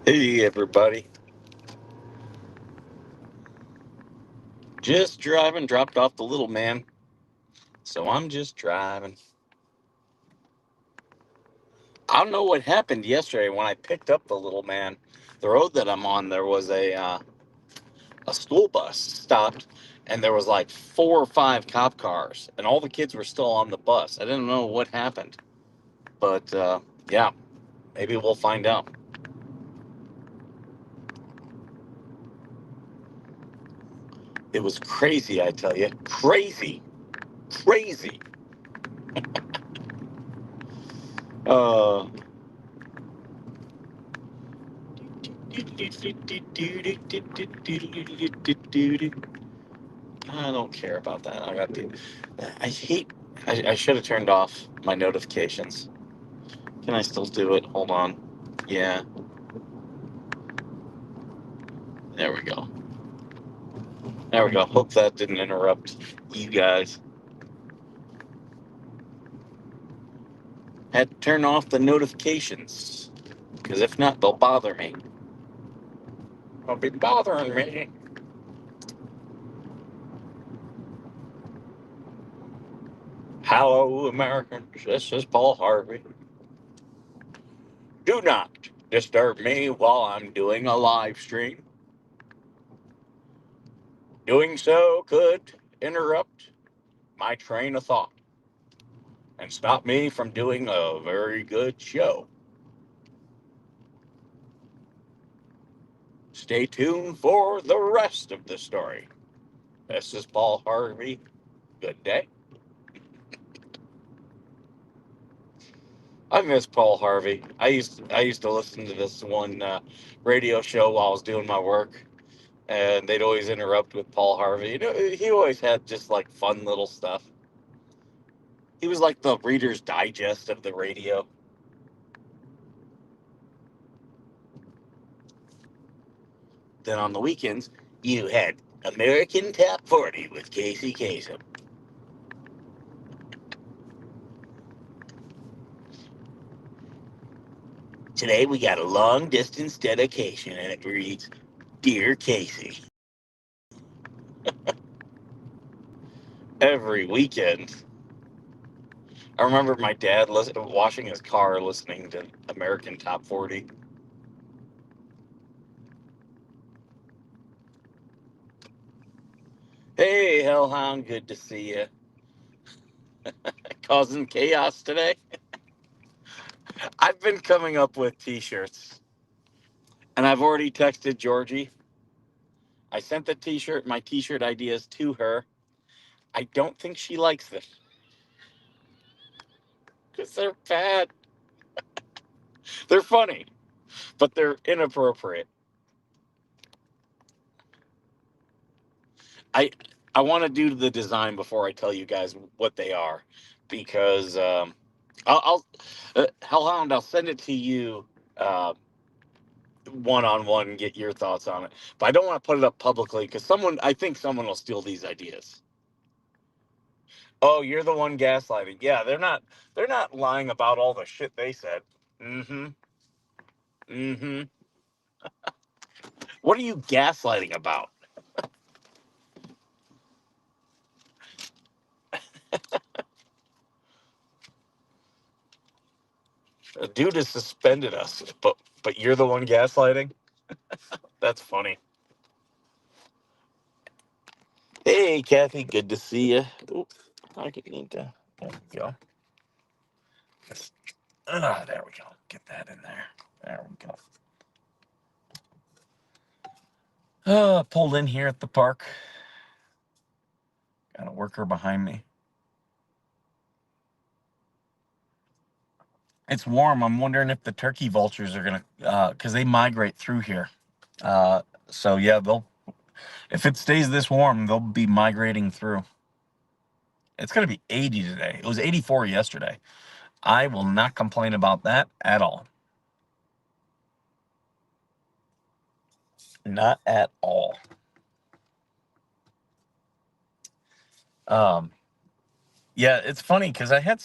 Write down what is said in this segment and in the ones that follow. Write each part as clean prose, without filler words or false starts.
Hey, everybody. Just driving, dropped off the little man. So I'm just driving. I don't know what happened yesterday when I picked up the little man. The road that I'm on, there was a school bus stopped, and there was like 4 or 5 cop cars, and all the kids were still on the bus. I didn't know what happened, but yeah, maybe we'll find out. It was crazy, I tell you. Crazy. Crazy. Uh, I don't care about that. I hate. I should have turned off my notifications. Can I still do it? Hold on. Yeah, there we go. There we go. Hope that didn't interrupt you guys. Had to turn off the notifications because if not, they'll bother me. They'll be bothering me. Hello, Americans. This is Paul Harvey. Do not disturb me while I'm doing a live stream. Doing so could interrupt my train of thought and stop me from doing a very good show. Stay tuned for the rest of the story. This is Paul Harvey. Good day. I miss Paul Harvey. I used to listen to this one radio show while I was doing my work, and they'd always interrupt with Paul Harvey. He always had just like fun little stuff. He was like the Reader's Digest of the radio. Then on the weekends, you had American Top 40 with Casey Kasem. Today we got a long distance dedication, and it reads, Dear Casey. Every weekend. I remember my dad washing his car listening to American Top 40. Hey, Hellhound, good to see you. Causing chaos today. I've been coming up with t shirts, and I've already texted Georgie. I sent my t shirt ideas to her. I don't think she likes them because they're bad. They're funny, but they're inappropriate. I I want to do the design before I tell you guys what they are, because I'll Hellhound, I'll send it to you one on one and get your thoughts on it. But I don't want to put it up publicly because I think someone will steal these ideas. Oh, you're the one gaslighting. Yeah, they're not lying about all the shit they said. Mm-hmm. Mm-hmm. What are you gaslighting about? A dude has suspended us, but you're the one gaslighting? That's funny. Hey, Kathy, good to see you. Oops, I need to. There we go. There we go. Get that in there. There we go. Pulled in here at the park. Got a worker behind me. It's warm. I'm wondering if the turkey vultures are gonna, because they migrate through here. So yeah, if it stays this warm, they'll be migrating through. It's gonna be 80 today. It was 84 yesterday. I will not complain about that at all. Not at all. Um, yeah, it's funny because I had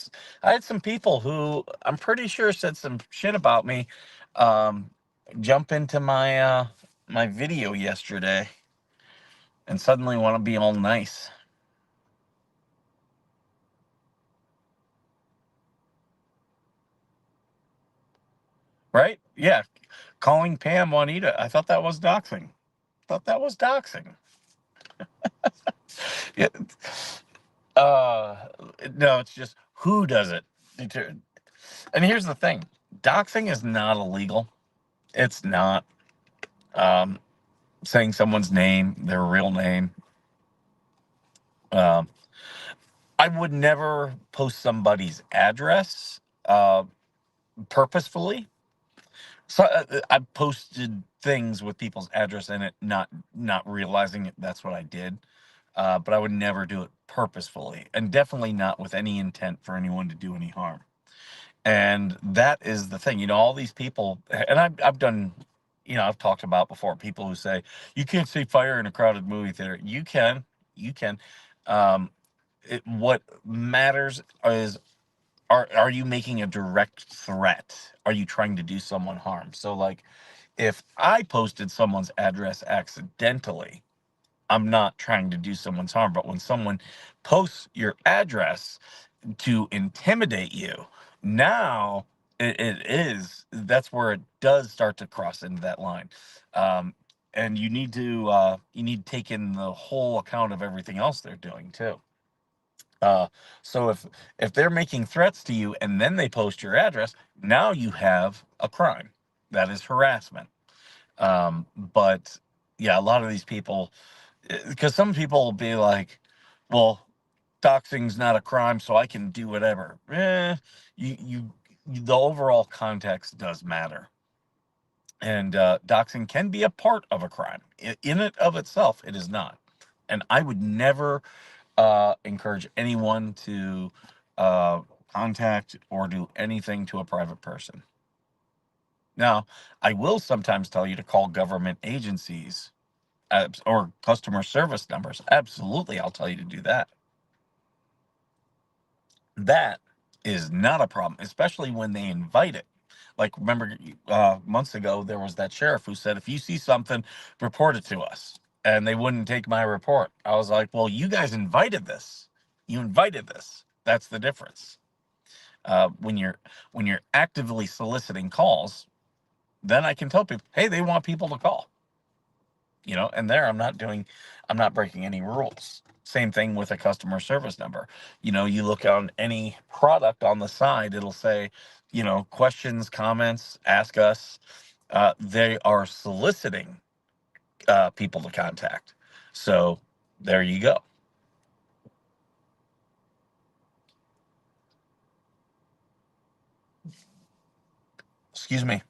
some people who I'm pretty sure said some shit about me. Um, jump into my video yesterday and suddenly want to be all nice. Right? Yeah. Calling Pam Juanita. I thought that was doxing. Thought that was doxing. Yeah. Uh, no, it's just who does it. And here's the thing: doxing is not illegal. It's not. Um, Saying someone's name, their real name. Um, I would never post somebody's address purposefully. So I've posted things with people's address in it, not realizing that's what I did. But I would never do it purposefully, and definitely not with any intent for anyone to do any harm. And that is the thing, all these people, and I've done, I've talked about before people who say you can't say fire in a crowded movie theater. You can. Um, what matters is are you making a direct threat? Are you trying to do someone harm? So like if I posted someone's address accidentally, I'm not trying to do someone's harm. But when someone posts your address to intimidate you, now that's where it does start to cross into that line. Um, and you need to take in the whole account of everything else they're doing too. Uh, so if they're making threats to you and then they post your address, now you have a crime. That is harassment. But yeah, a lot of these people, because some people will be like, well, doxing's not a crime, so I can do whatever. The overall context does matter. And doxing can be a part of a crime. In it of itself, it is not. And I would never encourage anyone to uh, contact or do anything to a private person. Now, I will sometimes tell you to call government agencies or customer service numbers. Absolutely, I'll tell you to do that. That is not a problem, especially when they invite it. Like, remember, months ago, there was that sheriff who said, if you see something, report it to us. And they wouldn't take my report. I was like, well, you guys invited this. You invited this. That's the difference. When you're actively soliciting calls, then I can tell people, hey, they want people to call. And there I'm not breaking any rules. Same thing with a customer service number. You look on any product on the side, it'll say, questions, comments, ask us. They are soliciting people to contact. So there you go. Excuse me.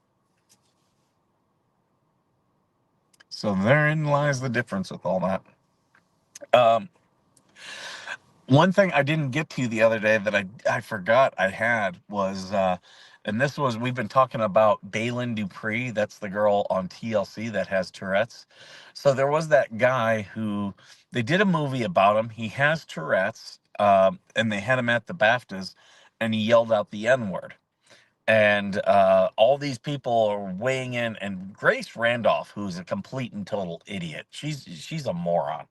So therein lies the difference with all that. Um, One thing I didn't get to the other day that I forgot I had was, and this was, we've been talking about Balin Dupree. That's the girl on TLC that has Tourette's. So there was that guy who they did a movie about him. He has Tourette's, and they had him at the BAFTAs, and he yelled out the N word. And all these people are weighing in, and Grace Randolph, who's a complete and total idiot, she's a moron.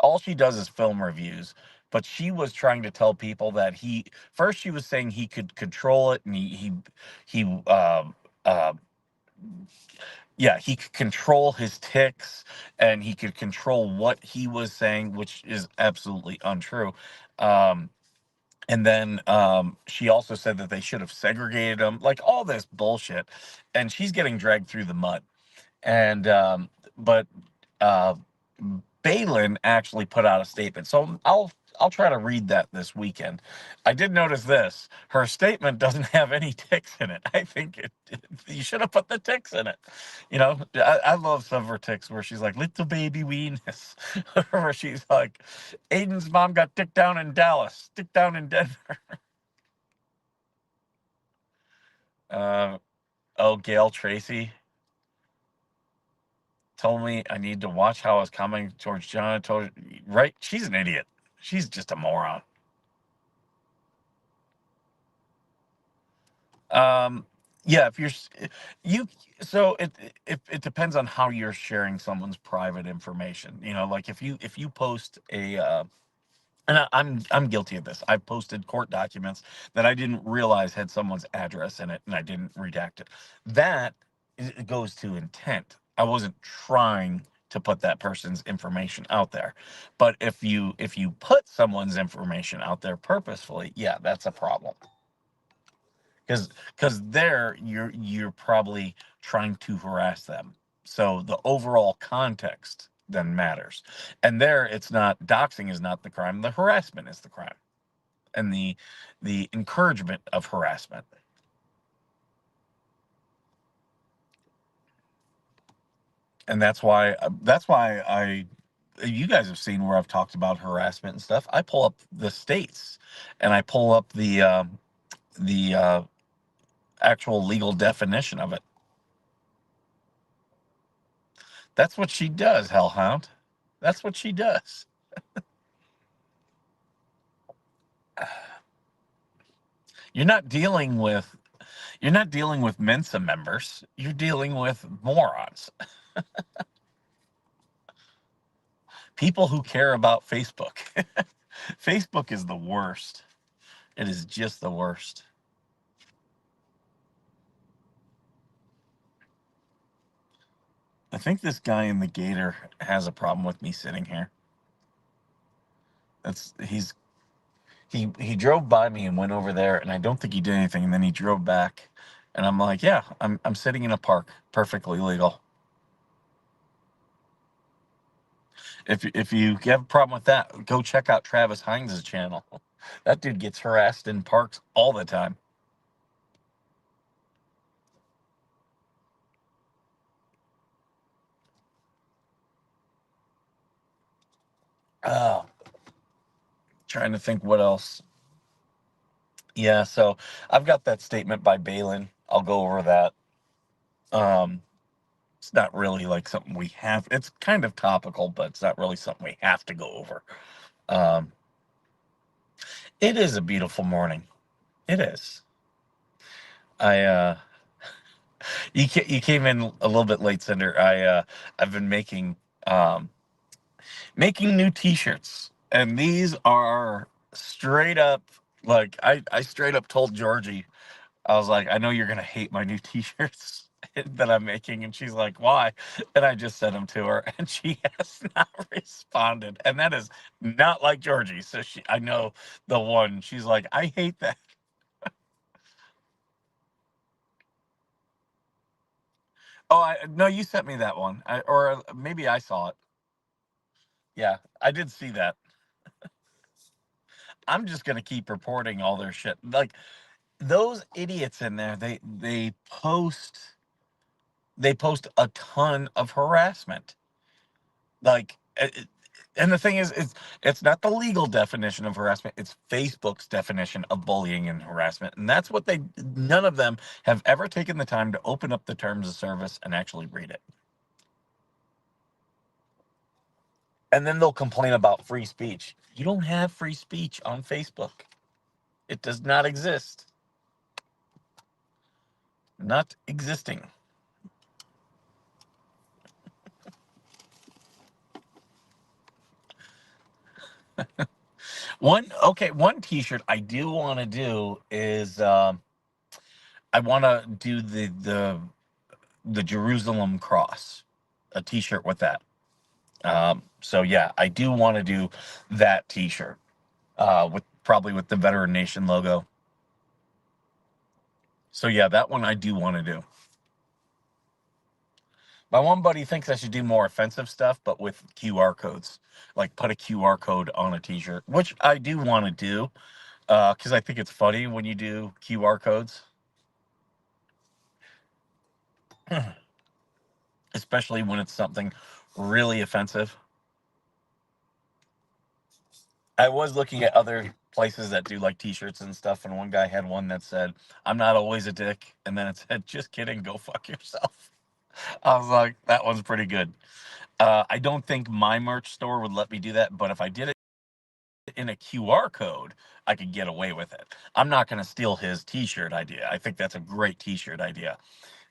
All she does is film reviews, but she was trying to tell people that he first she was saying he could control it, and he uh, yeah, he could control his ticks, and he could control what he was saying, which is absolutely untrue. um, and then she also said that they should have segregated them, like all this bullshit. And she's getting dragged through the mud. And but uh, Balin actually put out a statement. So I'll try to read that this weekend. I did notice this. Her statement doesn't have any ticks in it. I think you should have put the ticks in it. I love some of her ticks where she's like, little baby weenus. Where she's like, Aiden's mom got ticked down in Dallas, ticked down in Denver. Uh, oh, Gail Tracy told me I need to watch how I was coming towards John. Right? She's an idiot. She's just a moron. Um, Yeah, if you're you so it depends on how you're sharing someone's private information. Like if you post a and I'm guilty of this. I've posted court documents that I didn't realize had someone's address in it, and I didn't redact it. That it goes to intent. I wasn't trying to put that person's information out there. But if you put someone's information out there purposefully, yeah, that's a problem. Because there you're probably trying to harass them. So the overall context then matters. And there it's not, doxing is not the crime, the harassment is the crime, and the encouragement of harassment. And that's why I you guys have seen where I've talked about harassment and stuff. I pull up the states, and I pull up the actual legal definition of it. That's what she does, Hellhound. That's what she does. You're not dealing with you're not dealing with Mensa members. You're dealing with morons. People who care about Facebook. Facebook is the worst. It is just the worst. I think this guy in the gator has a problem with me sitting here. That's he drove by me and went over there, and I don't think he did anything, and then he drove back, and I'm like, yeah, I'm sitting in a park, perfectly legal. If you have a problem with that, go check out Travis Hines' channel. That dude gets harassed in parks all the time. Oh, trying to think what else. Yeah, so I've got that statement by Balin. I'll go over that. Um, it's not really like something we have. It's kind of topical, but it's not really something we have to go over. Um, it is a beautiful morning. It is. I you came in a little bit late, Cinder. I've been um making new T-shirts, and these are straight up, like I straight up told Georgie, I was like, I know you're gonna hate my new T-shirts that I'm making, and she's like, why? And I just sent them to her, and she has not responded, and that is not like Georgie. So I know the one. She's like, I hate that. Oh, no, you sent me that one, or maybe I saw it. Yeah, I did see that. I'm just gonna keep reporting all their shit. Like those idiots in there, they post a ton of harassment. Like, and the thing is, it's not the legal definition of harassment. It's Facebook's definition of bullying and harassment, and that's what they. None of them have ever taken the time to open up the terms of service and actually read it. And then they'll complain about free speech. You don't have free speech on Facebook. It does not exist. Not existing. One T-shirt I do want to do is I want to do the Jerusalem cross, a T-shirt with that. So yeah, I do want to do that T-shirt with probably with the Veteran Nation logo. So yeah, that one I do want to do. My one buddy thinks I should do more offensive stuff, but with QR codes, like put a QR code on a T-shirt, which I do want to do because I think it's funny when you do QR codes. Especially when it's something really offensive. I was looking at other places that do like T-shirts and stuff, and one guy had one that said, "I'm not always a dick," and then it said, "Just kidding, go fuck yourself." I was like, that one's pretty good. I don't think my merch store would let me do that, but if I did it in a QR code, I could get away with it. I'm not going to steal his T-shirt idea. I think that's a great T-shirt idea.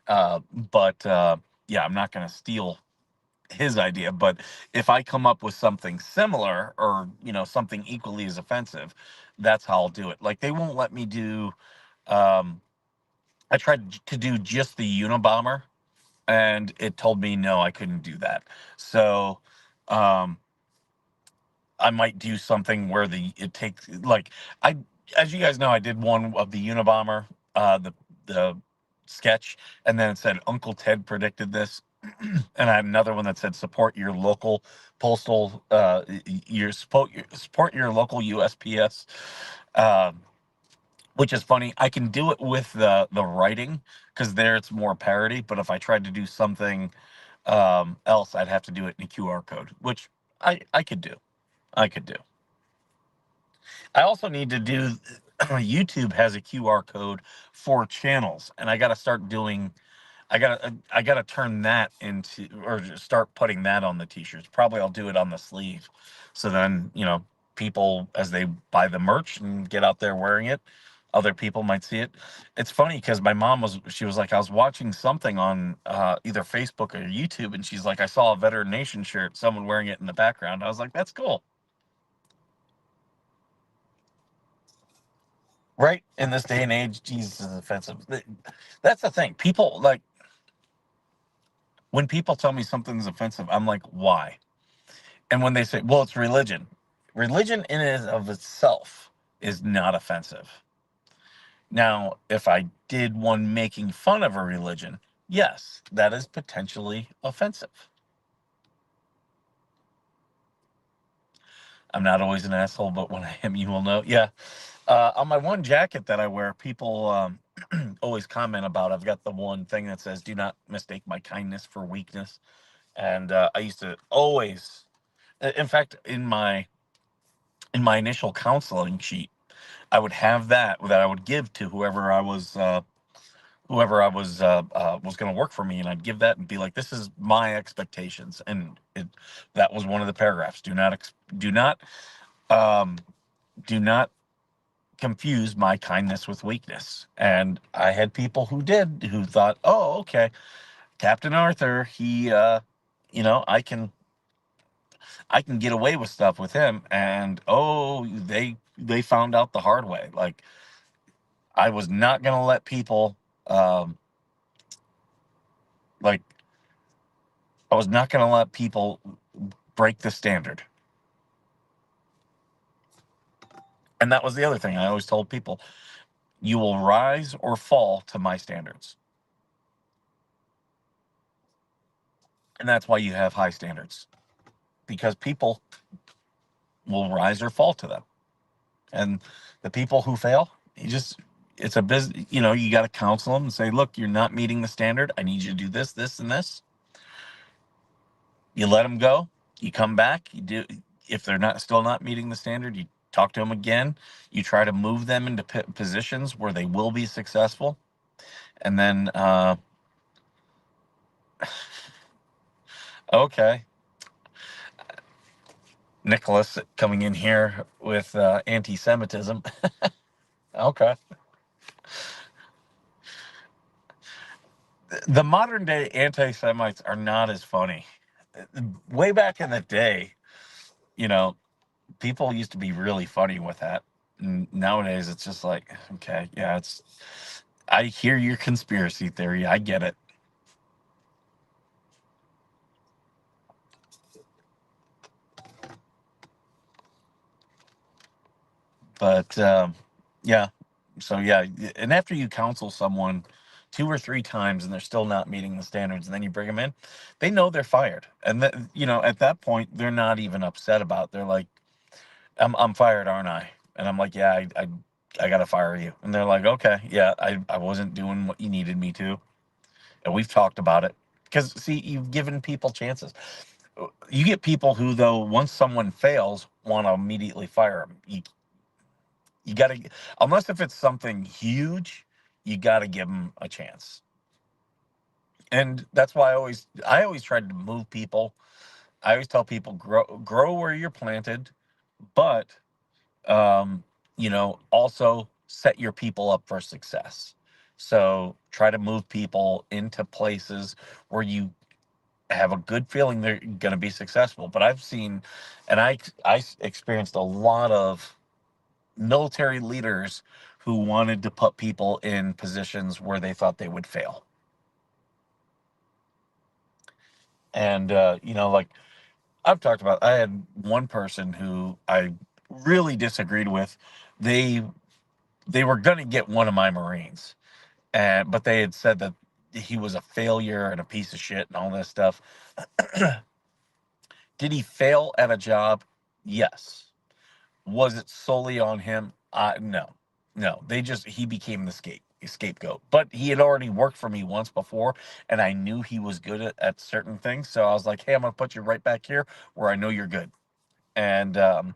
But yeah, I'm not going to steal his idea. But if I come up with something similar, or something equally as offensive, that's how I'll do it. Like, they won't let me do. Um, I tried to do just the Unabomber, and it told me no, I couldn't do that. So. Um, I might do something where it takes, like, I as you guys know, I did one of the Unabomber, the sketch, and then it said Uncle Ted predicted this, and I had another one that said support your local postal, support your local USPS, uh, which is funny. I can do it with the writing, because there it's more parody, but if I tried to do something else, I'd have to do it in a QR code, which I could do. I could do. I also need to do. YouTube has a QR code for channels, and I got to start doing. I gotta turn that into, or just start putting that on the t-shirts. Probably I'll do it on the sleeve, so then people, as they buy the merch and get out there wearing it, other people might see it. It's funny because my mom was like, I was watching something on either Facebook or YouTube, and she's like, I saw a Veteran Nation shirt, someone wearing it in the background. I was like, that's cool. Right, in this day and age, Jesus is offensive. That's the thing. People, like, when people tell me something's offensive, I'm like, why? And when they say, well, it's religion, religion in and of itself is not offensive. Now, if I did one making fun of a religion, yes, that is potentially offensive. I'm not always an asshole, but when I am, you will know. Yeah. On my one jacket that I wear, people always comment about. I've got the one thing that says, "Do not mistake my kindness for weakness." And I used to always, in fact, in my initial counseling sheet, I would have that I would give to whoever I was going to work for me, and I'd give that and be like, "This is my expectations," and that was one of the paragraphs. Um, do not confuse my kindness with weakness. And I had people who thought, "Oh, okay, Captain Arthur, he, I can get away with stuff with him," and oh, they found out the hard way. Like, I was not gonna let people, um, like I was not gonna let people break the standard. And that was the other thing I always told people: you will rise or fall to my standards, and that's why you have high standards, because people will rise or fall to them. And the people who fail, it's a business. You got to counsel them and say, look, you're not meeting the standard. I need you to do this, this, and this. You let them go. You come back. You do. If they're still not meeting the standard, you talk to them again. You try to move them into positions where they will be successful. And then, okay, Nicholas coming in here with anti-Semitism. Okay. The modern day anti-Semites are not as funny. Way back in the day, you know, people used to be really funny with that. Nowadays, it's just like, okay, yeah, I hear your conspiracy theory. I get it. But yeah, so yeah, and after you counsel someone two or three times and they're still not meeting the standards, and then you bring them in, they know they're fired. And at that point, they're not even upset about it. They're like, I'm fired, aren't I? And I'm like, yeah, I gotta fire you. And they're like, okay, yeah, I wasn't doing what you needed me to. And we've talked about it. Because, see, you've given people chances. You get people who, though, once someone fails, want to immediately fire them. You got to, unless if it's something huge, you got to give them a chance. And that's why I always tried to move people. I always tell people, grow where you're planted, but um, also set your people up for success. So try to move people into places where you have a good feeling they're going to be successful. But I've seen, and I experienced a lot of military leaders who wanted to put people in positions where they thought they would fail. And, like I've talked about, I had one person who I really disagreed with. They they were going to get one of my Marines, and but they had said that he was a failure and a piece of shit and all this stuff. Did he fail at a job? Yes. Was it solely on him? No, no. He became the scapegoat. But he had already worked for me once before, and I knew he was good at certain things. So I was like, hey, I'm gonna put you right back here where I know you're good. And um,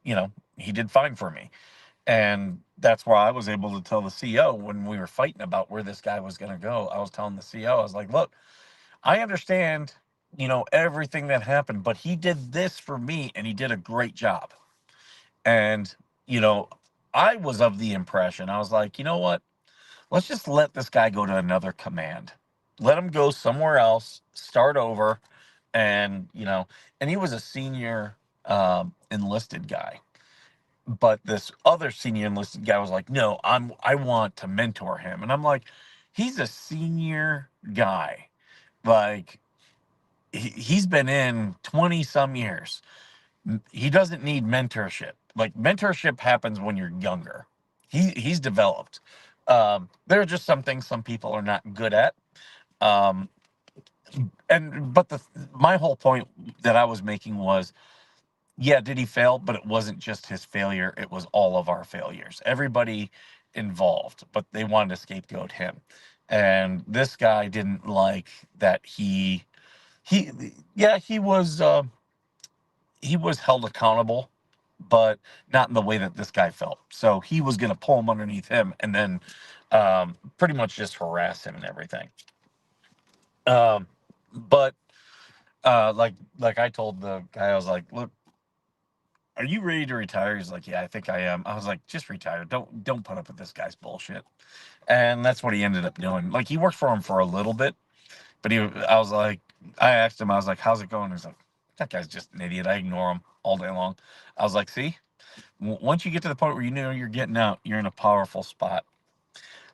you know, he did fine for me. And that's why I was able to tell the CEO when we were fighting about where this guy was gonna go. I was telling the CEO, I was like, look, I understand, everything that happened, but he did this for me and he did a great job. And, you know, I was of the impression, I was like, you know what? Let's just let this guy go to another command. Let him go somewhere else, start over. And, and he was a senior enlisted guy. But this other senior enlisted guy was like, no, I want to mentor him. And I'm like, he's a senior guy. Like, he's been in 20 some years. He doesn't need mentorship. Like, mentorship happens when you're younger. He's developed. There are just some things some people are not good at. Um, but my whole point that I was making was, yeah, did he fail? But it wasn't just his failure. It was all of our failures. Everybody involved, but they wanted to scapegoat him. And this guy didn't like that he yeah, he was held accountable, but not in the way that this guy felt. So he was going to pull him underneath him and then pretty much just harass him and everything. Um, but like I told the guy, I was like, look, are you ready to retire? He's like, yeah, I think I am. I was like, just retire. Don't put up with this guy's bullshit. And that's what he ended up doing. Like, he worked for him for a little bit, but I was like, I asked him, I was like, how's it going? He's like, that guy's just an idiot. I ignore him all day long. I was like, see, once you get to the point where you know you're getting out, you're in a powerful spot.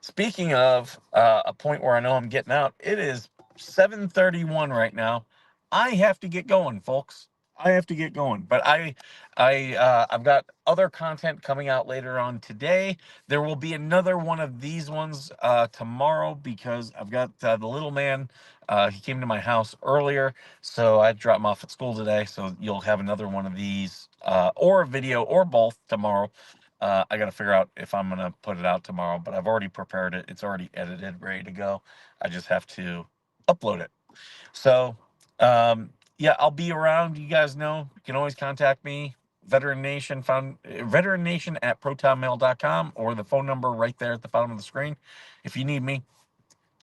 Speaking of a point where I know I'm getting out, it is 7:31 right now. I have to get going, folks. I have to get going, but I've got other content coming out later on today. There will be another one of these ones tomorrow because I've got the little man. He came to my house earlier, so I dropped him off at school today. So you'll have another one of these, or a video, or both tomorrow. I got to figure out if I'm gonna put it out tomorrow, but I've already prepared it. It's already edited, ready to go. I just have to upload it. So, yeah, I'll be around. You guys know, you can always contact me. Veteran Nation at protonmail.com, or the phone number right there at the bottom of the screen if you need me.